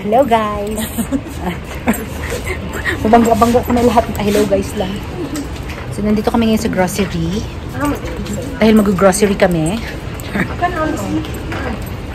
Hello guys! Mabangga-bangga ko na lahat. Hello guys lang. So, nandito kami ngayon sa grocery. Dahil mag-grocery kami.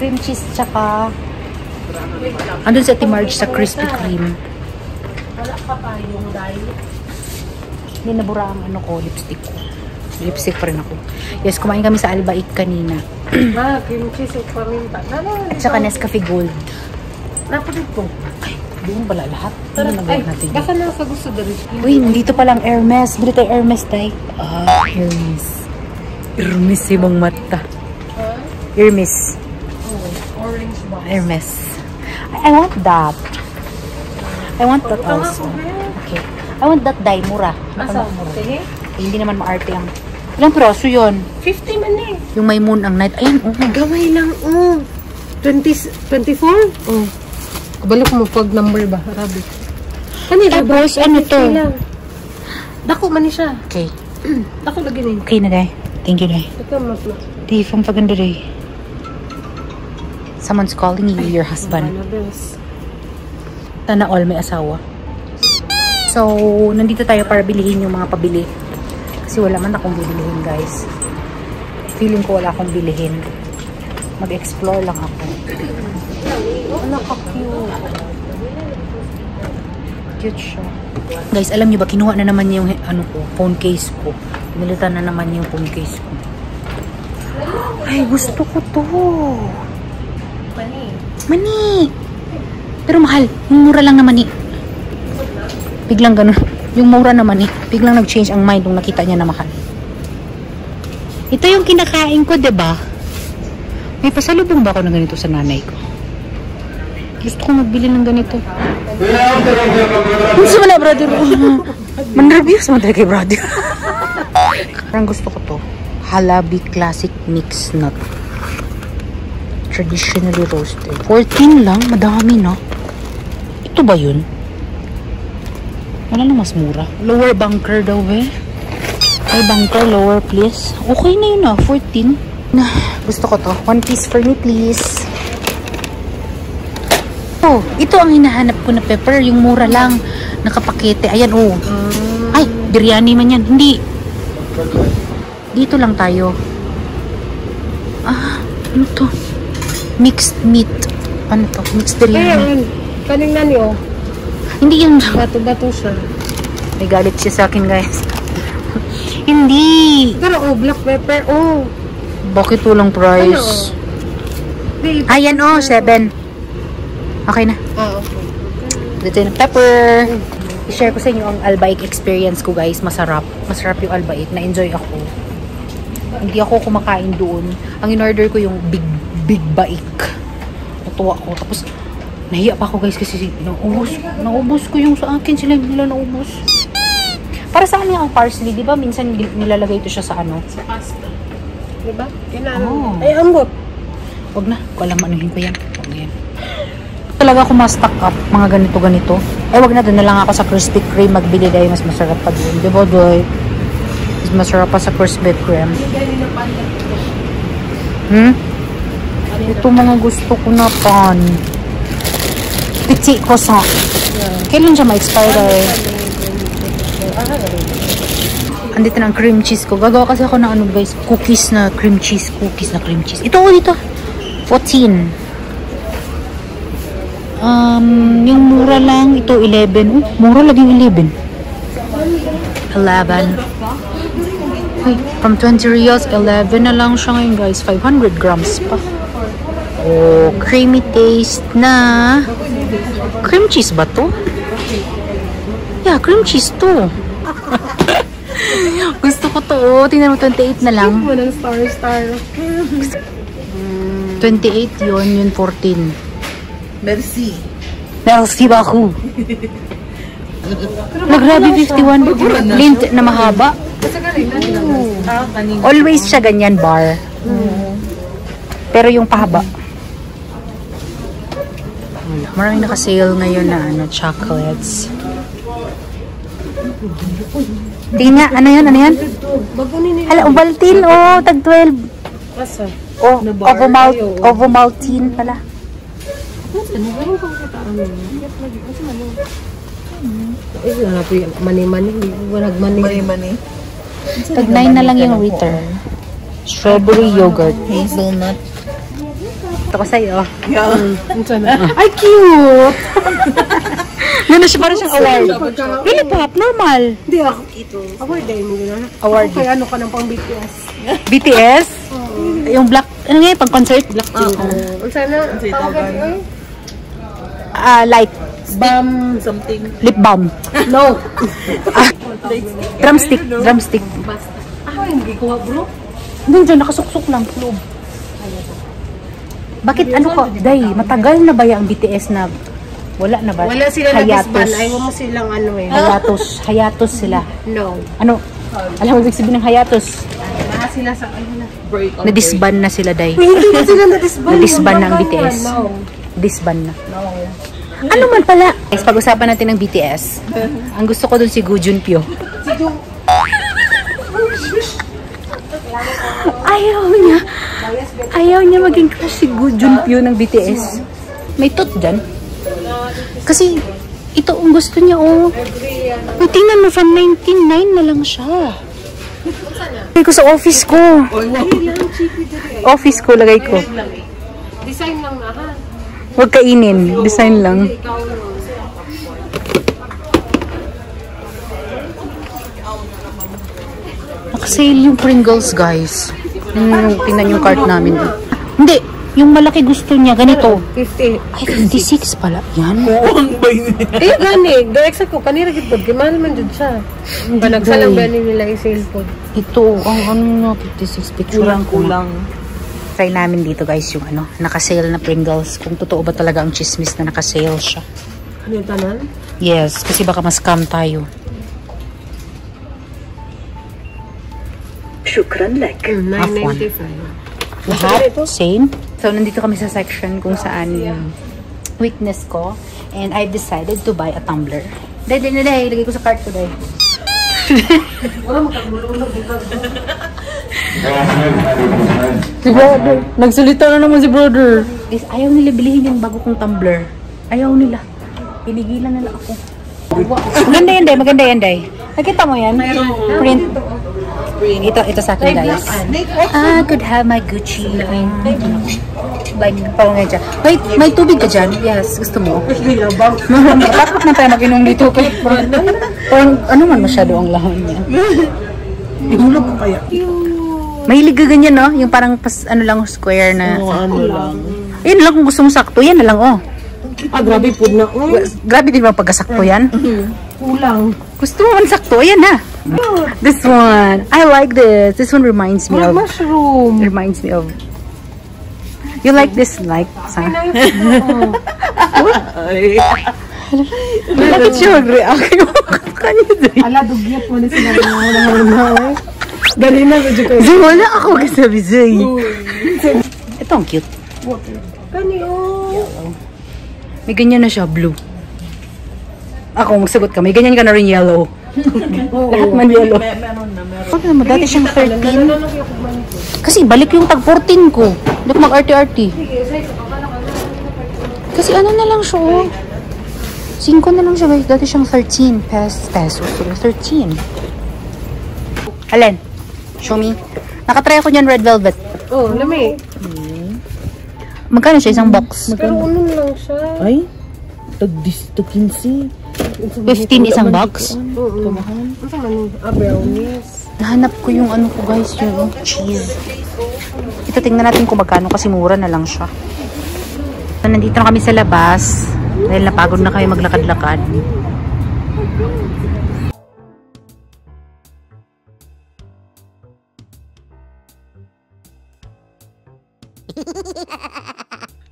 Cream cheese tsaka andun sa Ate Marge sa Krispy Kreme. Wala pa tayong dahil. Hindi nabura ang ano ko, lipstick ko. Lipstick pa rin ako. Yes, kumain kami sa Albaik kanina. Cream cheese at paminta. At saka Nescafe Gold. Napalit ko. Ay, doon pala lahat. Ano nagawa natin? Baka nasa gusto din. Uy, nandito palang Hermes. Bili tayo Hermes, tay. Ah, Hermes. Hermes ibang mata. Hermes. Oh, orange box. Hermes. I want that. I want that also. Okay. I want that dye. Mura. Asa? Okay. Hindi naman maarte ang... Ilang piraso yun? 50 man eh. Yung may moon ang night. Ayan, Gamay lang, 24? Oh. Kabalo ko mo pag number ba? Arabic. Kanila ba? Tapos, ano to? Dako man siya. Okay. Dako lagi na Okay na, day. Thank you, day. ito mapla. Di, pang paganda, day. Someone's calling you your husband. Sana all may asawa. So, nandito tayo para bilihin yung mga pabili. Kasi wala man akong bibilihin, guys. Feeling ko wala akong bilihin. Mag-explore lang ako. Ano ka cute. Cute siya. Guys, alam niyo ba, kinuha na naman niya yung ano ko, phone case ko. Pinalitan na naman niya yung phone case ko. Ay, gusto ko to. Mani. Pero mahal. Yung mura lang na mani. Biglang ganun. Yung mura na mani. Biglang nag-change ang mind nung nakita niya na mahal. Ito yung kinakain ko, diba? May pasalubong ba ako ng ganito sa nanay ko? Gusto ko magbili ng ganito. Gusto mo na, brother? Man-review sa mga kay brother. Parang gusto ko to. Halabi Classic Mix Nut. Traditionally roasted. 14 lang. Madami, no? Ito ba yun? Wala na mas mura. Lower bunker daw, eh. May bunker, lower please. Okay na yun, ah. 14. Gusto ko to. 1 piece for me, please. Oh, ito ang hinahanap ko na pepper. Yung mura lang. Nakapakete. Ayan, oh. Ay, biryani man yan. Hindi. Dito lang tayo. Ah, ano to? Mixed meat. Ano to? Mixed biryani. Kaning nani, oh. Hindi yung... Bato-bato siya. May galit siya sa akin, guys. Hindi. Pero, oh, black pepper, oh. Bakit walang price? Ano? Ayan, oh, 7. Okay na. Ah, okay. Dito yung pepper. I-share ko sa inyo ang Albaik experience ko, guys. Masarap. Masarap yung Albaik. Na-enjoy ako. Hindi ako kumakain doon. Ang in-order ko yung big baik. Natuwa ko. Tapos, nahiya pa ako, guys, kasi naubos ko yung sa akin. Sila nila naubos. Para saan yung parsley? Diba minsan nilalagay ito siya sa ano? Sa pasta. Diba? Kailangan. Oh. Ay, ambot. Wag na. Ko alam anuhin ko yan. Wag na yan. Talaga ako ma-stock up mga ganito. Ay, wag na. Doon na lang ako sa Krispy Kreme magbili dahil mas masarap pa doon. Diba, doy? Mas masarap pa sa Krispy Kreme. Ito mga gusto ko na pan. Petit croissant. Kailan siya ma-expire eh? Andito na ang cream cheese ko. Gagawa kasi ako ng ano, guys, cookies na cream cheese. Ito, dito. 14. Yung mura lang, ito 11. Mura laging 11. 11. Wait, from 20 reals, 11 na lang siya ngayon, guys. 500 grams pa. Oh, creamy taste na. Cream cheese ba to? Yeah, cream cheese to. Gusto ko to, oh. Tingnan mo, 28 na lang. Walang star. 28 yun 14. Merci. Merci beaucoup. Grabe, 51. Lint na mahaba. Always siya ganyan, bar. Pero yung pahaba. Maraming naka-sale ngayon na ano, chocolates. Tingnan nga, ano yan? Hala, Ovaltine, oh, tag 12. Asa? Oh, Ovomaltine pala. Ano ba yung pagkataan mo? Eh, wala po yung mani-mani. Walang mani. Tag 9 na lang yung return. Strawberry yogurt. Hazelnut. Ito ko sa'yo. Yeah. Ay, cute! Gano'n siya, parang siyang award. Really pop, normal. Hindi ako. Award dahil mo gano'n. Award. Kaya ano ka ng pang BTS? BTS? Yung black, ano nga yung pang-concert? O sana, tawag Light. Bam. Something. Lip balm. No. Drumstick. Drumstick. Hindi ko nga bro. Hindi dyan, nakasuksok lang. Loob. Bakit ano ko? Day, matagal na ba yung BTS na wala na ba? Wala sila Hiatus. na-disband. Ayaw mo silang ano eh. Hiatus sila. No. Ano? Alam mo ibig sabihin ng hiatus? Wala sila sa ano na. Break on Na-disband na sila, Day. Hindi na sila na-disband. Na-disband na ang BTS. No. Disband na. Ano man pala? Guys, pag-usapan natin ng BTS. Ang gusto ko dun si Gu Junpyo. Ayaw niya maging crush si Gu Junpyo ng BTS. May tot dyan. Kasi, ito ang gusto niya, oh. Ay, tingnan mo, from 1999 na lang siya. Lagay ko sa office ko. Office ko, lagay ko. Design lang na ha. Huwag kainin. Design lang. Ikaw no. Nakasale yung Pringles, guys. Tingnan yung cart namin. Hindi. Yung malaki gusto niya. Ganito. 50. Ay, 56 pala. Yan. Eh, gani. Direct ko. Kanira gitod. Kimahal man dyan siya. Panagsalang ba nila i-sale po? Ito. Ang ano na 56. Picture lang ko. Kulang. Try namin dito, guys, yung ano, nakasale na Pringles. Kung totoo ba talaga ang chismis na nakasale siya. Ano yung tanan? Yes. Kasi baka ma-scam tayo. Shukran lek. Half one. 9.95. Lahat same. So, nandito kami sa section kung saan yung weakness ko. And I've decided to buy a tumbler. Day. Lagay ko sa cart ko, day. Si brother. Nagsalita na naman si brother. Guys, ayaw nila bilihin yung bago kong tumbler. Ayaw nila. Pinigilan nila ako. Maganda yan, day. Nakita mo yan? Print. Ito sa akin, guys. I could have my Gucci. Like, parang nga dyan. Wait, may tubig ka dyan? Yes, gusto mo? Takot na tayo mag-inom dito. Parang, ano man masyado ang lahon niya. Ihulog ko kaya. Mahilig ka ganyan, no? Yung parang, ano lang, square na. Ano lang. Ayun lang kung gusto mo sakto. Yan na lang, oh. Grabe po na. Grabe din ba pagkasakto yan? Kulang. Gusto mo man sakto? Ayan na. This one. I like this. This one reminds me of... Mushroom. Reminds me of... You like this, like? Ay. Bakit siya mag-react? Ala, dugyat mo na sila. Dali na, medyo kayo. Wala ako kasabi sa'yo. Ito ang cute. Kani, oh. May ganyan na siya, blue. Ako, magsagot ka. May ganyan ka na rin yellow. Lahat man yellow. Meron na. Bakit naman? Dati siyang 13. Kasi balik yung tag 14 ko. Hindi ko mag-arty-arty. Kasi ano na lang siya, oh. 5 na lang siya, guys. Dati siyang 13 pesos. 13. Alin? Show me. Nakatry ako niyan red velvet. Oh, lami. Magkano siya? Isang box? Pero ano lang siya. Ay? Tag 15. 15 isang box? Oo. Ano sa manu? Brownies. Nahanap ko yung ano ko, guys. Yung cheese. Ito, tingnan natin kung magkano kasi mura na lang siya. So, nandito na kami sa labas. Dahil napagod na kami maglakad-lakad.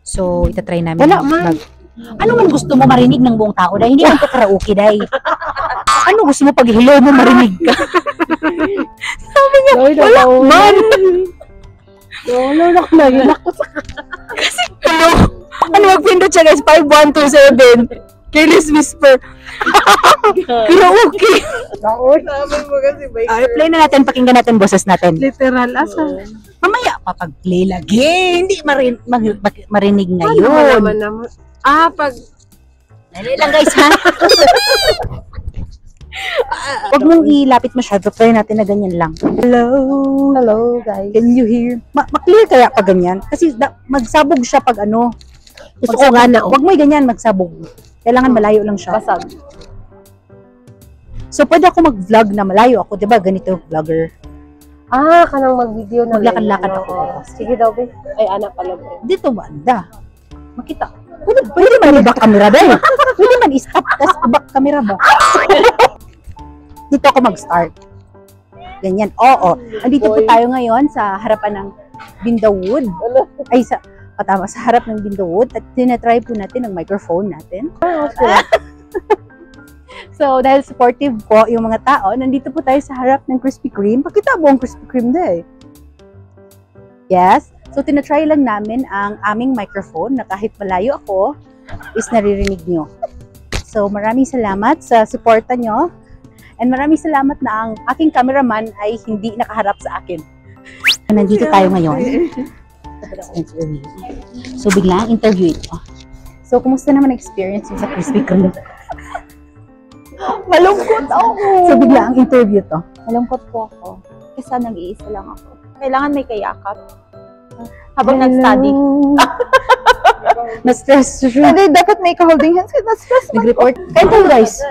So, itatry namin. Wala man. Ano man gusto mo marinig ng buong tao? Dahil hindi lang ito karaoke, dahil. Ano gusto mo pag hello mo marinig ka? Sabi niya, wala man. Wala na ako naginak ko sa Kasi, hello. Ano magpindot siya, guys? 5127. Careless whisper. Karaoke. Sabi mo kasi ba? Play na natin, pakinggan natin boses natin. Literal asa. Mamaya, makapag-play lagi. Hindi marinig Ano ngayon. naman. Pag... Dali lang guys ha. Huwag mong ilapit masyado. Try natin na ganyan lang. Hello guys. Can you hear? Ma-clear kaya pag ganyan? Kasi magsabog siya pag ano. Gusto ko nga na. Huwag mo ganyan magsabog. Kailangan malayo lang siya. Basag. So pwede ako mag-vlog na malayo ako. Diba ganito vlogger? Kanang mag-video na. Maglakad-lakad ako. Sige daw, be. Ay, anak pala, be. Dito banda. Makita. Pwede man i-back camera ba? Pwede man i-stop tapos i-back camera ba? Dito ako mag-start. Ganyan. Oo. Andito po tayo ngayon sa harapan ng Bindawood. Ay, sa harap ng Bindawood. At tinatry po natin ang microphone natin. So, dahil supportive po yung mga tao, nandito po tayo sa harap ng Krispy Kreme. Pakita mo ang Krispy Kreme na eh. Yes. So, tinatry lang namin ang aming microphone na kahit malayo ako, is naririnig nyo. So, maraming salamat sa suporta nyo. And maraming salamat na ang aking cameraman ay hindi nakaharap sa akin. Nandito tayo ngayon. So, biglang interview ito. So, kumusta naman experience mo sa Krispy Kreme? Malungkot ako. So, bigla ang interview to. Malungkot po ako. Kasi nag-iisa lang ako. Kailangan may kayakap. Habang nag-study. Na-stress. Hindi, dapat may ka-holding hands. Na-stress man. Nag-report. Kaya po guys,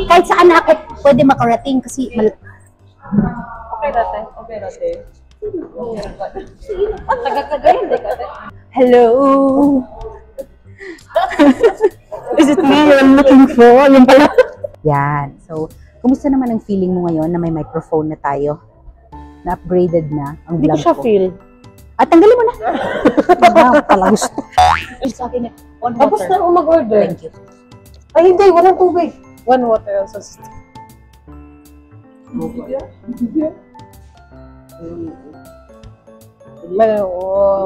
kahit saan ako pwede makarating kasi Okay natin. Okay natin. Taga-taga, hindi ka. hello. Is it me you're looking for? Yung pala. Yan. So, kumusta naman ang feeling mo ngayon na may microphone na tayo? Na-upgraded na ang Hindi ko vlog siya ko. feel. At tanggalin mo na. Pala gusto. Sa akin, one Tapos water. na ako mag-order. Thank you. Ay, hindi. Walang tubig. One water also.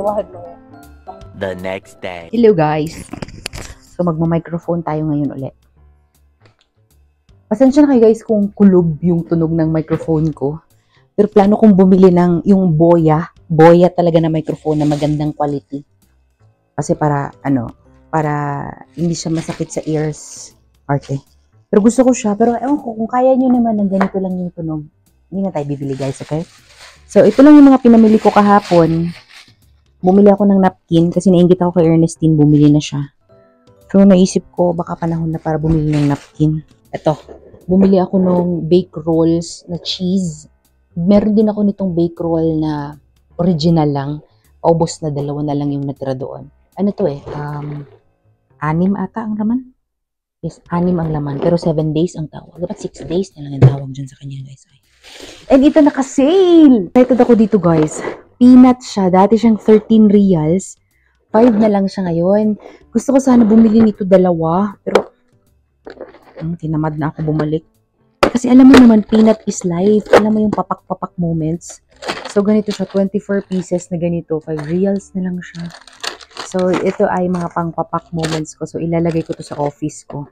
Wahad mo yan. The next day. Hello guys. So magma-microphone tayo ngayon ulit. Pasensya na kayo guys kung kulob yung tunog ng microphone ko. Pero plano kong bumili ng yung Boya talaga na microphone na magandang quality. Kasi para hindi siya masakit sa ears. Arte. Pero gusto ko siya, pero ewan ko kung kaya nyo naman ng ganito lang yung tunog. Hindi na tayo bibili guys, okay? So ito lang yung mga pinamili ko kahapon. Bumili ako ng napkin kasi nainggit ako kay Ernestine, bumili na siya. So naisip ko baka panahon na para bumili ng napkin. Ito, bumili ako ng bake rolls na cheese. Meron din ako nitong bake roll na original lang. Paubos na, 2 na lang yung natira doon. Ano to eh? 6 ata ang laman? Yes, 6 ang laman. Pero 7 days ang tawag. Dapat 6 days na lang ang tawag dyan sa kanya guys. And ito naka-sale! Excited ako dito guys. Peanut siya. Dati siyang 13 reals. 5 na lang siya ngayon. Gusto ko sana bumili nito 2. Pero tinamad na ako bumalik. Kasi alam mo naman, peanut is life. Alam mo yung papak-papak moments. So ganito siya. 24 pieces na ganito. 5 reals na lang siya. So ito ay mga pang-papak moments ko. So ilalagay ko to sa office ko.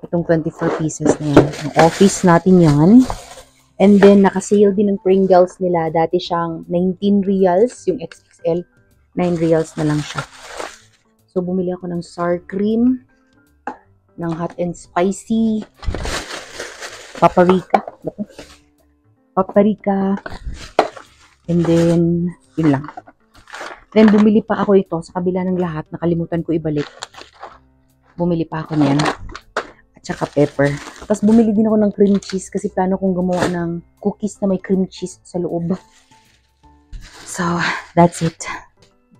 Itong 24 pieces na yan. Yung office natin yan. And then, naka-sale din ng Pringles nila. Dati siyang 19 reals, yung XXL. 9 reals na lang siya. So, bumili ako ng sour cream, ng hot and spicy, paprika, and then, yun lang. Then, bumili pa ako ito, sa kabila ng lahat, nakalimutan ko ibalik. Bumili pa ako niyan. At saka pepper. Tapos bumili din ako ng cream cheese kasi plano kong gumawa ng cookies na may cream cheese sa loob. So, that's it.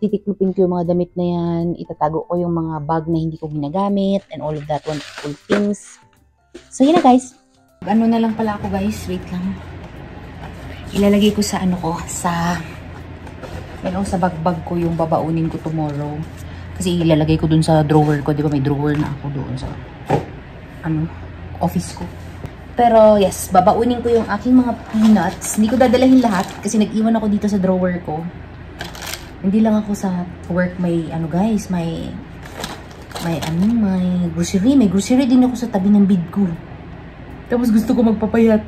Titiklupin ko yung mga damit na yan. Itatago ko yung mga bag na hindi ko ginagamit and all of that wonderful things. So, yun na guys. Ano na lang pala ako guys. Wait lang. Ilalagay ko sa ano ko. Sa bagbag ko yung babaunin ko tomorrow. Kasi ilalagay ko dun sa drawer ko. Di ba may drawer na ako doon sa office ko. Pero yes, babaunin ko yung aking mga peanuts. Hindi ko dadalahin lahat kasi nag-iwan ako dito sa drawer ko. Hindi lang ako sa work may guys, may grocery. May grocery din ako sa tabi ng bed ko. Tapos gusto ko magpapayat.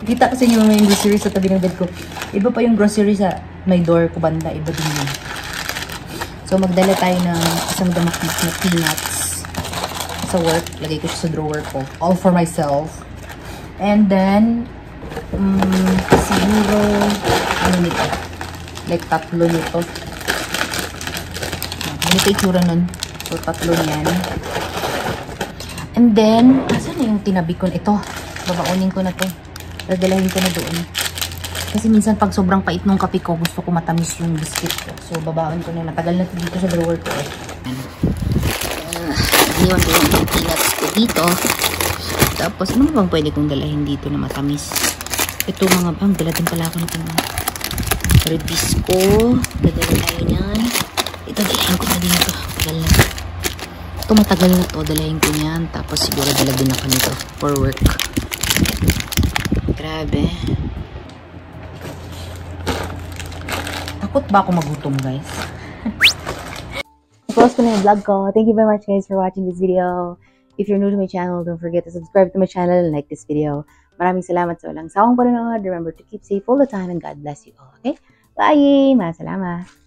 Kita ko sa inyo mga yung grocery sa tabi ng bed ko. Iba pa yung grocery sa may door ko banda. Iba din yun. So, magdala tayo ng isang damakmak na peanuts sa work. Lagay ko siya sa drawer ko. All for myself. And then, siguro, ano nito? Like, 3 nito. Ganito itsura nun. So, 3 niyan. And then, asan na yung tinabi ko? Ito. Babaunin ko na to. Dadalahin ko na doon. Kasi minsan pag sobrang pait ng kape ko, gusto ko matamis yung biscuit ko. So, babaon ko na. Matagal na dito sa drawer ko. Iniwan ko yung peanuts ko dito. Tapos, ano bang pwede kong dalahin dito na matamis? Ito mga, dala din pala ako nito mga rebisco. Dadala tayo niyan. Ito, dalahin ko na din ito. Tagal na. Ito, matagal na to. Dalahin ko niyan. Tapos, siguro dala din ako nito for work. Grabe. Takot ba ako magutom, guys? Close ko na yung vlog ko. Thank you very much guys for watching this video. If you're new to my channel, don't forget to subscribe to my channel and like this video. Maraming salamat sa walang sawang panonood. Remember to keep safe all the time and God bless you all. Okay? Bye! Maraming salamat.